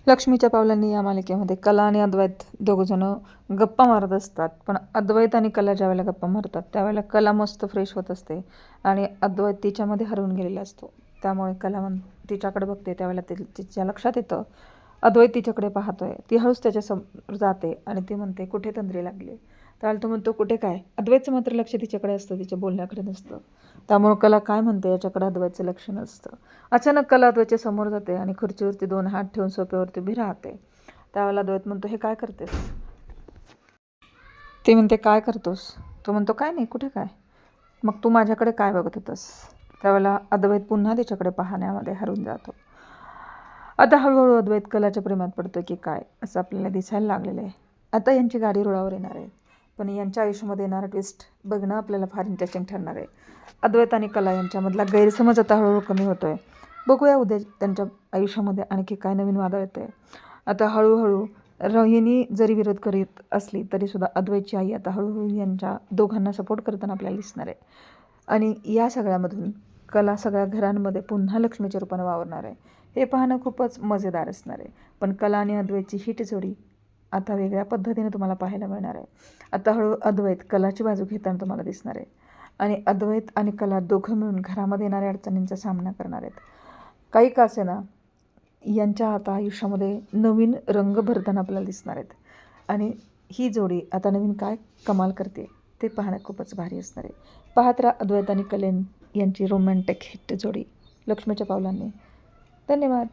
लक्ष्मीच्या पावलांनी या मालिकेमध्ये कला आणि अद्वैत दोघंजणं गप्पा मारत असतात. पण अद्वैत आणि कला ज्यावेळेला गप्पा मारतात त्यावेळेला कला मस्त फ्रेश होत असते आणि अद्वैत तिच्यामध्ये हरवून गेलेला असतो. त्यामुळे कला तिच्याकडे बघते त्यावेळेला तिच्या लक्षात येतं अद्वैत तिच्याकडे पाहतोय. ती हळूच त्याच्यासमोर जाते आणि ती म्हणते, कुठे तंद्री लागली? त्यावेळेला तो म्हणतो, कुठे काय? अद्वैतचं मात्र लक्ष तिच्याकडे असतं, तिच्या बोलण्याकडे नसतं. त्यामुळं कला काय म्हणते याच्याकडे अद्वैतचं लक्ष नसतं. अचानक कला अद्वैतच्या समोर जाते आणि खुर्चीवरती 2 हात ठेवून सोफ्यावरती उभी राहते. त्यावेळेला अद्वैत म्हणतो, हे काय करतेस? ती म्हणते, काय करतोस? तो म्हणतो, काय नाही, कुठे काय? मग तू माझ्याकडे काय बघत होतस? त्यावेळेला अद्वैत पुन्हा तिच्याकडे पाहण्यामध्ये हरवून जातो. आता हळूहळू अद्वैत कलाच्या प्रेमात पडतो की काय असं आपल्याला दिसायला लागलेलं आहे. आता यांची गाडी रुळावर येणार आहे, पण यांच्या आयुष्यामध्ये येणारा ट्विस्ट बघणं आपल्याला फार इंटरेस्टिंग ठरणार आहे. अद्वैत आणि कला यांच्यामधला गैरसमज आता हळूहळू कमी होतो आहे. बघूया उद्या त्यांच्या आयुष्यामध्ये आणखी काय नवीन वादळ येते. आता हळूहळू रोहिणी जरी विरोध करीत असली तरीसुद्धा अद्वैतची आई आता हळूहळू यांच्या दोघांना सपोर्ट करताना आपल्याला दिसणार आहे. आणि या सगळ्यामधून कला सगळ्या घरांमध्ये पुन्हा लक्ष्मीच्या रूपानं वावरणार आहे. हे पाहणं खूपच मजेदार असणार आहे. पण कला आणि अद्वैतची हिट जोडी आता वेगळ्या पद्धतीने तुम्हाला पाहायला मिळणार आहे. आता हळूहळू अद्वैत कलाची बाजू घेताना तुम्हाला दिसणार आहे आणि अद्वैत आणि कला दोघं मिळून घरामध्ये येणाऱ्या अडचणींचा सामना करणार आहेत. काही का असेना यांच्या आता आयुष्यामध्ये नवीन रंग भरताना आपल्याला दिसणार आहेत आणि ही जोडी आता नवीन काय कमाल करते ते पाहणं खूपच भारी असणार आहे. पाहत राहा अद्वैत आणि कलेन यांची रोमॅन्टिक हिट जोडी लक्ष्मीच्या पावलांनी. धन्यवाद.